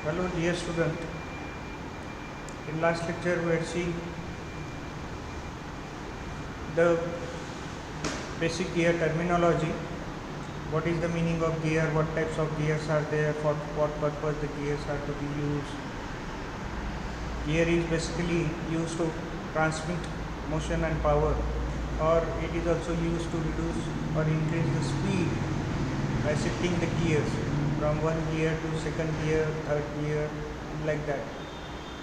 Hello dear student, in last lecture we had seen the basic gear terminology. What is the meaning of gear, what types of gears are there, for what purpose the gears are to be used. Gear is basically used to transmit motion and power, or it is also used to reduce or increase the speed by shifting the gears from one gear to second gear, third gear, like that.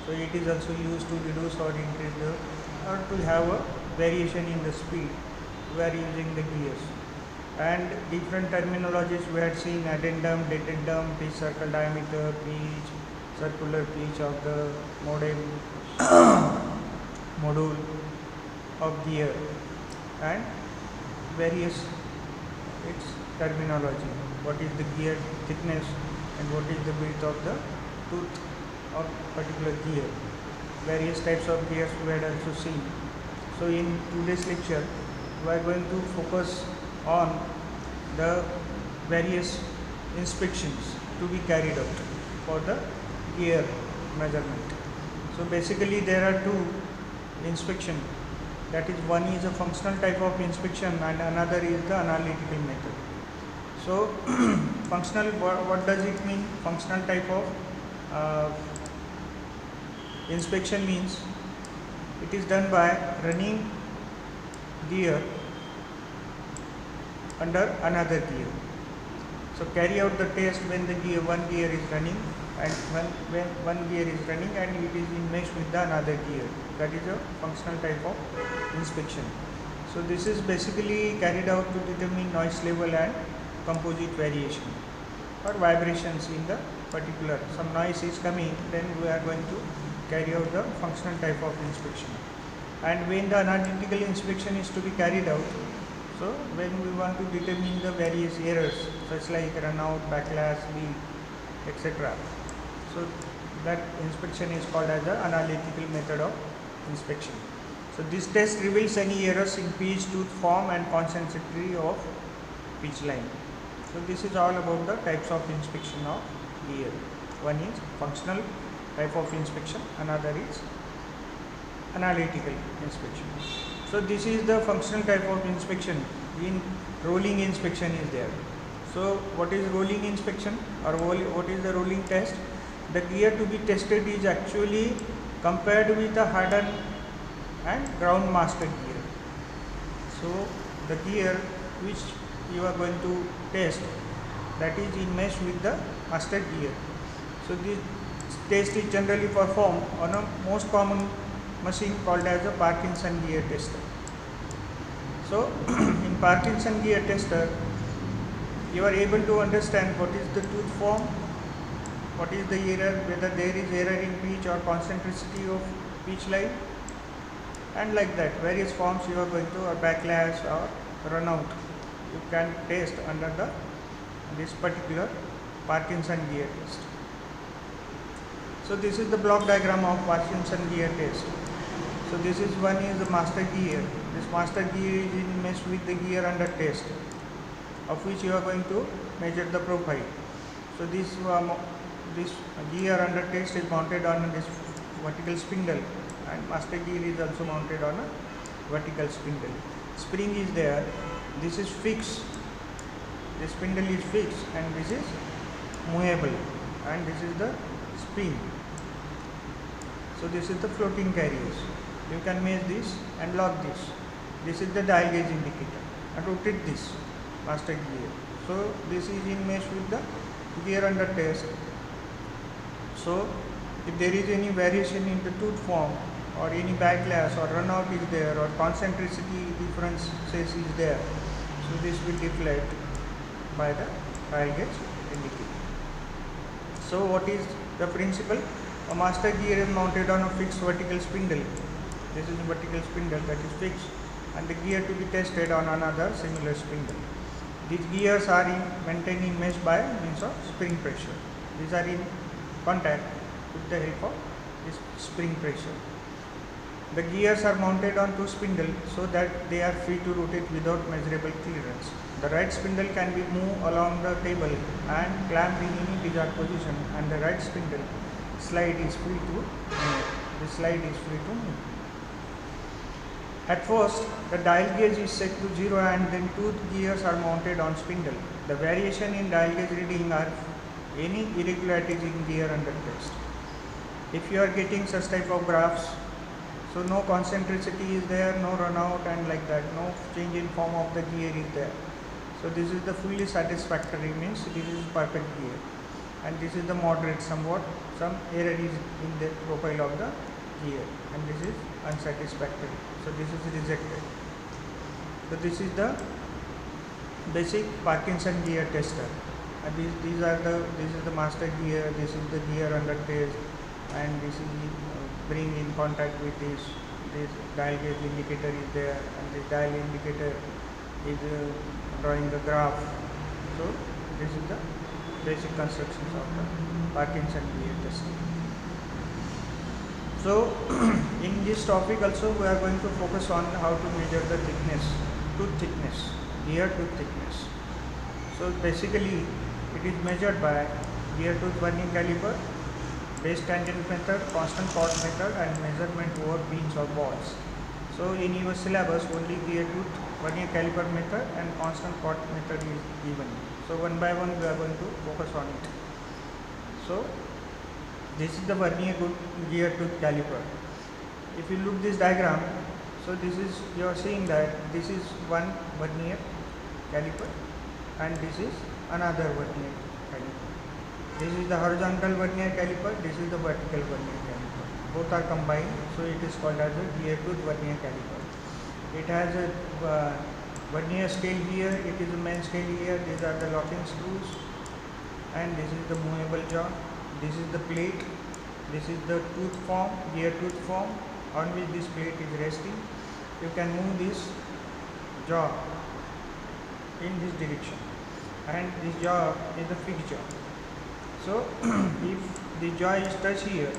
So it is also used to reduce or increase the, or to have a variation in the speed. We are using the gears. And different terminologies we had seen: addendum, detendum, pitch, circle diameter, pitch, circular pitch of the module of gear, and various its terminology. What is the gear thickness and what is the width of the tooth of particular gear. Various types of gears we had also seen. So in today's lecture we are going to focus on the various inspections to be carried out for the gear measurement. So basically there are two inspection, that is, one is a functional type of inspection and another is the analytical method. So functional, what does it mean? Functional type of inspection means it is done by running gear under another gear. So carry out the test when the one gear is running, and when one gear is running and it is in mesh with the another gear. That is a functional type of inspection. So this is basically carried out to determine noise level and composite variation or vibrations in the particular. Some noise is coming, then we are going to carry out the functional type of inspection. And when the analytical inspection is to be carried out, so when we want to determine the various errors such like runout, backlash, leak, etc. So that inspection is called as the analytical method of inspection. So this test reveals any errors in pitch, tooth form and concentricity of pitch line. So this is all about the types of inspection of gear. One is functional type of inspection, another is analytical inspection. So this is the functional type of inspection. In rolling inspection is there. So what is rolling inspection, or what is the rolling test? The gear to be tested is actually compared with a hardened and ground master gear. So the gear which you are going to test, that is in mesh with the master gear. So this test is generally performed on a most common machine called as a Parkinson gear tester. So in Parkinson gear tester, you are able to understand what is the tooth form, what is the error, whether there is error in pitch or concentricity of pitch line, and like that various forms you are going to, or backlash or runout, you can test under this particular Parkinson gear test. So this is the block diagram of Parkinson gear test. So this is one is the master gear. This master gear is in mesh with the gear under test, of which you are going to measure the profile. So this gear under test is mounted on this vertical spindle, and master gear is also mounted on a vertical spindle. Spring is there. This is fixed. This spindle is fixed and this is movable, and this is the spring. So this is the floating carriers. You can measure this and lock this. This is the dial gauge indicator, and rotate this master gear. So this is in mesh with the gear under test. So if there is any variation in the tooth form, or any backlash or runout is there, or concentricity differences is there, so this will deflect by the dial gauge indicator. So what is the principle? A master gear is mounted on a fixed vertical spindle. This is a vertical spindle that is fixed, and the gear to be tested on another similar spindle. These gears are maintained in mesh by means of spring pressure. These are in contact with the help of this spring pressure. The gears are mounted on two spindles so that they are free to rotate without measurable clearance. The right spindle can be moved along the table and clamped in any desired position, and the right spindle slide is free to move. The slide is free to move. At first, the dial gauge is set to 0 and then two gears are mounted on spindle. The variation in dial gauge reading are any irregularities in gear under test. If you are getting such type of graphs, so no concentricity is there, no run out and like that, no change in form of the gear is there. So this is the fully satisfactory, means this is perfect gear, and this is the moderate, somewhat some error is in the profile of the gear, and this is unsatisfactory, so this is rejected. So this is the basic Parkinson gear tester, and this is the master gear, this is the gear under test, and this is bring in contact with this dial gauge indicator is there, and this dial indicator is drawing the graph. So this is the basic constructions of the Parkinson gear testing. So in this topic also we are going to focus on how to measure the thickness, tooth thickness, gear tooth thickness. So basically it is measured by gear tooth vernier caliper, base tangent method, constant pot method, and measurement over pins or balls. So in your syllabus only gear tooth vernier caliper method and constant pot method is given. So one by one we are going to focus on it. So this is the vernier gear tooth caliper. If you look this diagram, so this is, you are seeing that this is one vernier caliper and this is another vernier caliper. This is the horizontal vernier caliper, this is the vertical vernier caliper. Both are combined, so it is called as a gear tooth vernier caliper. It has a vernier scale here, it is a main scale here, these are the locking screws, and this is the movable jaw. This is the plate, this is the tooth form, gear tooth form on which this plate is resting. You can move this jaw in this direction, and this jaw is the fixed jaw. So if the jaw is touch here,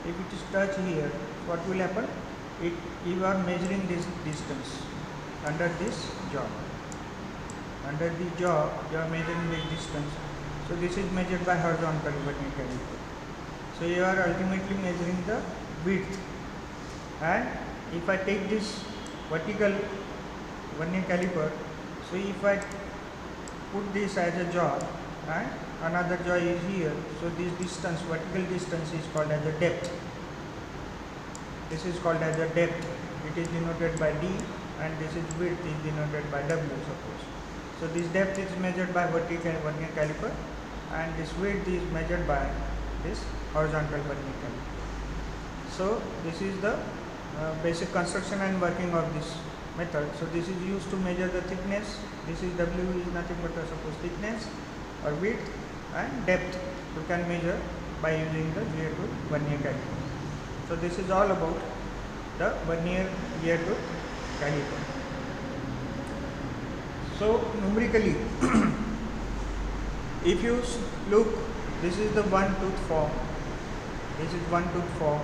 if it is touch here, what will happen? You are measuring this distance under this jaw. Under the jaw, you are measuring this distance. So this is measured by horizontal vernier caliper. So you are ultimately measuring the width. And if I take this vertical vernier caliper, so if I put this as a jaw and another jaw is here, so this distance, vertical distance, is called as a depth. This is called as a depth. It is denoted by D, and this is width is denoted by W, suppose. So this depth is measured by vertical vernier caliper, and this width is measured by this horizontal vernier caliper. So this is the basic construction and working of this method. So this is used to measure the thickness. This is W is nothing but suppose thickness or width, and depth you can measure by using the gear tooth vernier caliper. So this is all about the vernier gear tooth caliper. So numerically, if you look, this is the one tooth form, this is one tooth form,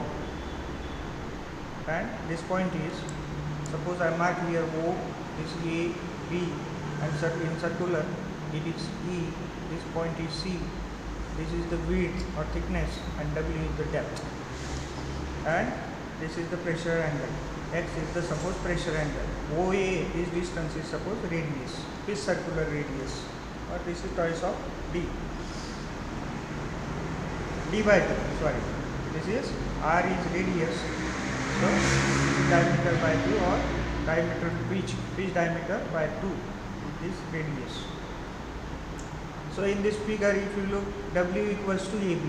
and this point is, suppose I mark here O, this is A, B, and in circular it is E, this point is C, this is the width or thickness, and W is the depth, and this is the pressure angle. X is the suppose pressure angle. OA, this distance is suppose radius, this circular radius, or this is choice of D. D by 2, sorry. This is R is radius, so diameter by 2, or diameter pitch diameter by 2 is radius. So in this figure, if you look, W equals to AB.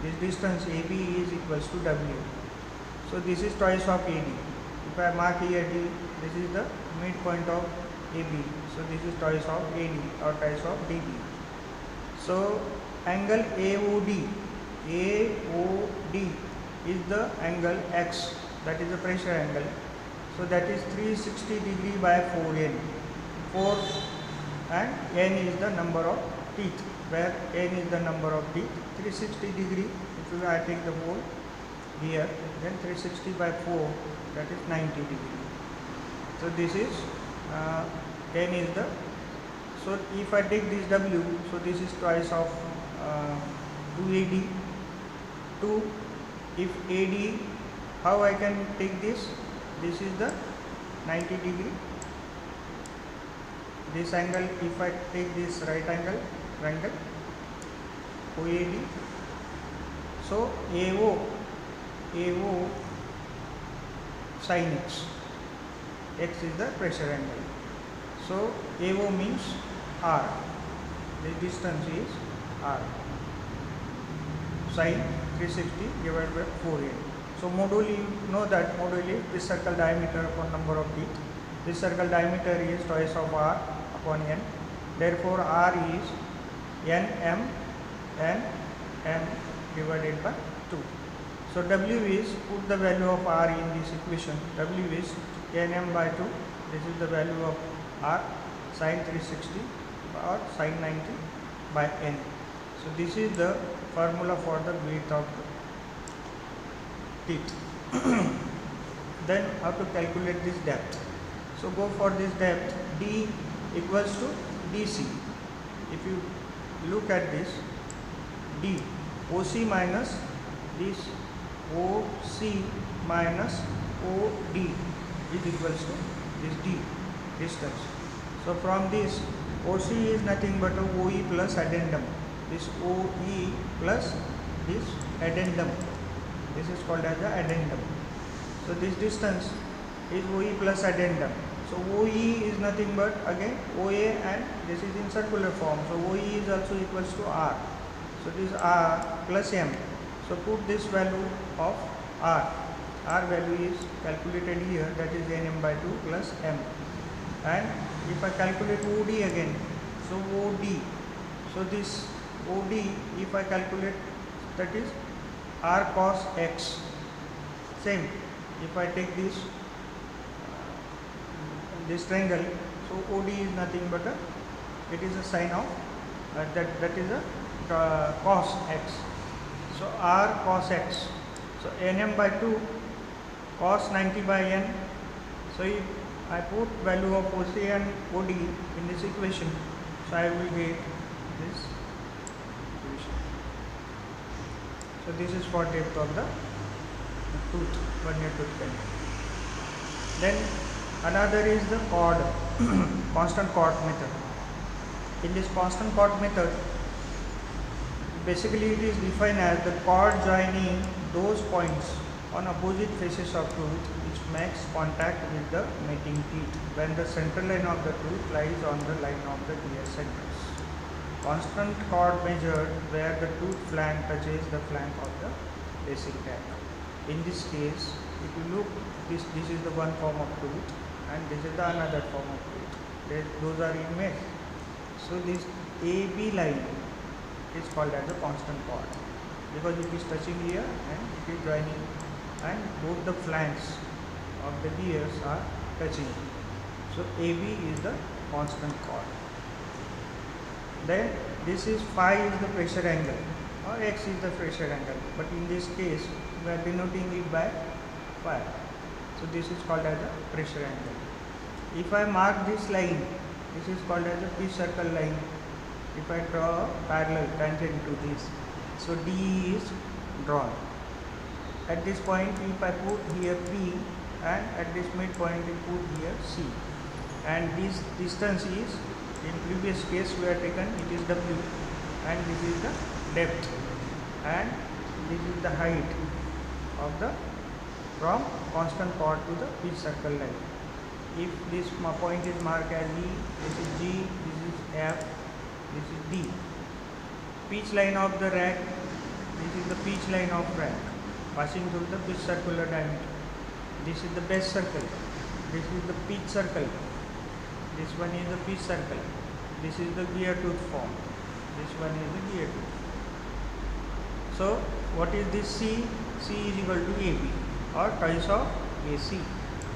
This distance AB is equals to W. So this is choice of AD. If I mark here D, this is the midpoint of AB. So this is choice of AD or choice of DB. So angle AOD is the angle X, that is the pressure angle. So that is 360 degree by 4n. 4 and n is the number of teeth, where n is the number of teeth. 360 degree, if I take the whole, here, then 360 by 4, that is 90 degree. So this is n is the, so if I take this W, so this is twice of 2AD. 2, if AD, how I can take this? This is the 90 degree. This angle, if I take this right angle, triangle, OAD, so AO sin x, x is the pressure angle. So AO means R, the distance is R, sin 360 divided by 4A. So moduli, you know that moduli is this circle diameter upon number of teeth. This circle diameter is twice of R upon n. Therefore R is nm divided by 2. So W is, put the value of R in this equation. W is nm by 2. This is the value of R sin 360 or sin 90 by n. So this is the formula for the width of the teeth. Then how to calculate this depth? So go for this depth, D equals to DC. If you look at this, D, OC minus this OC minus OD is equals to this D, distance. So from this, OC is nothing but a OE plus addendum. This OE plus this addendum. This is called as the addendum. So this distance is OE plus addendum. So OE is nothing but again OA, and this is in circular form. So OE is also equals to R. So this R plus M. So put this value of R. R value is calculated here, that is nm by 2 plus M. And if I calculate OD again, so OD. So this OD, if I calculate, that is R cos X. Same. If I take this triangle, so OD is nothing but it is a sine of that is a cos X. So R cos X. So nm by 2 cos 90 by n. So if I put value of OC and OD in this equation, so I will get this equation. So this is for depth of the tooth, vernier tooth pen. Then another is the chord, constant chord method. In this constant chord method, basically it is defined as the chord joining those points on opposite faces of tooth which makes contact with the mating teeth when the central line of the tooth lies on the line of the tear segments. Constant chord measured where the tooth flank touches the flank of the basic tag. In this case, if you look, this is the one form of tooth and this is the another form of tooth. Those are in mesh. So this AB line is called as a constant chord because it is touching here and it is joining, and both the flanks of the ears are touching. So AB is the constant chord. Then this is phi is the pressure angle or X is the pressure angle, but in this case we are denoting it by phi. So this is called as a pressure angle. If I mark this line, this is called as a pitch circle line. If I draw a parallel tangent to this, so D is drawn. At this point, if I put here P, and at this midpoint we put here C, and this distance is, in previous case we have taken it is W, and this is the depth, and this is the height of the from constant chord to the pitch circle line. If this point is marked as E, this is G, this is F, this is D. Pitch line of the rack, this is the pitch line of rack passing through the pitch circular diameter. This is the base circle, this is the pitch circle, this one is the pitch circle, this is the gear tooth form, this one is the gear tooth. So what is this C? C is equal to AB or twice of AC.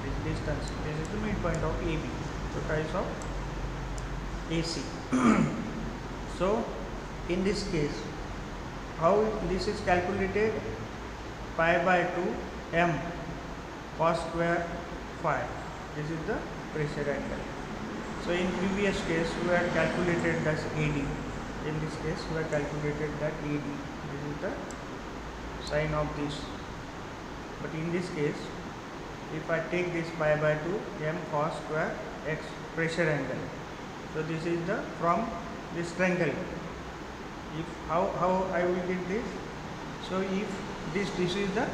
This distance, this is the midpoint of AB, so twice of AC. So in this case, how this is calculated? pi by 2 m cos square phi. This is the pressure angle. So in previous case we had calculated that AD. In this case we have calculated that AD. This is the sine of this. But in this case, if I take this pi by 2 m cos square x pressure angle. So this is the from this triangle. If how I will get this? So if this is the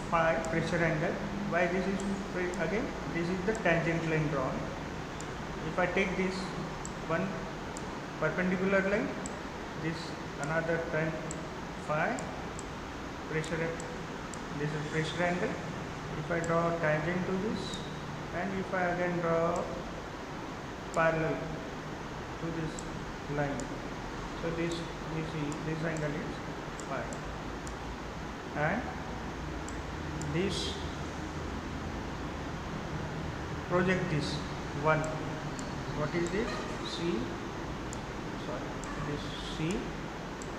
phi pressure angle. Why this is again? This is the tangent line drawn. If I take this one perpendicular line, this another tan phi pressure, this is pressure angle. If I draw tangent to this, and if I again draw parallel to this line, so this we see this angle is phi, and this project this one. What is this? C. Sorry, this C.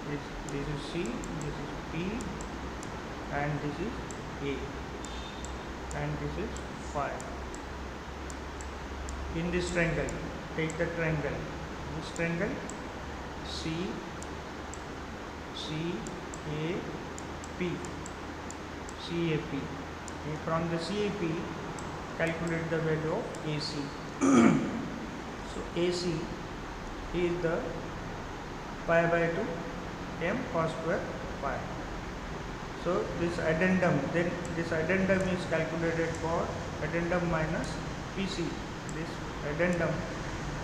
This is C. This is P, and this is A, and this is phi. In this triangle, take the triangle. This triangle C A P. From the CAP, calculate the value of AC. So AC is the pi by 2 m cos square phi. So this addendum, then this addendum is calculated for addendum minus PC. This addendum,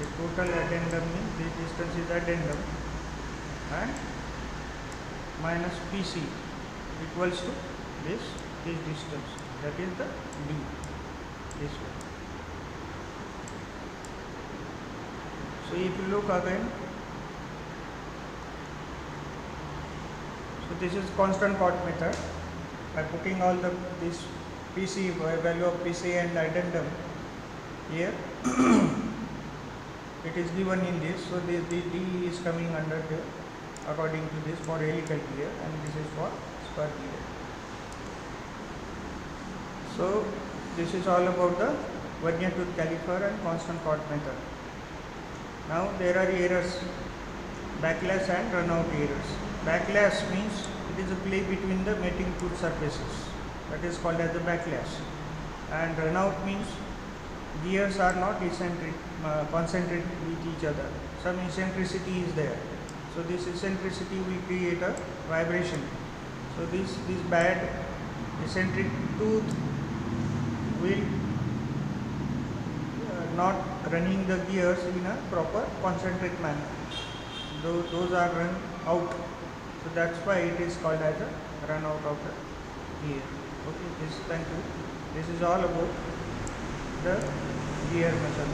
the total addendum means this distance is addendum, and minus PC equals to this distance, that is the D, this one. So if you look again, so this is constant chord method. By putting all this PC value of PC and addendum here, it is given in this. So the D is coming under here according to this for helical gear, and this is for spur gear. So this is all about the vernier tooth caliper and constant chord method. Now there are errors, backlash and runout errors. Backlash means it is a play between the mating tooth surfaces, that is called as the backlash. And runout means gears are not concentric with each other. Some eccentricity is there. So this eccentricity will create a vibration. So this bad eccentric tooth will not running the gears in a proper concentric manner. Those are run out. So that's why it is called as a run out of the gear. Okay, thank you. This is all about the gear method.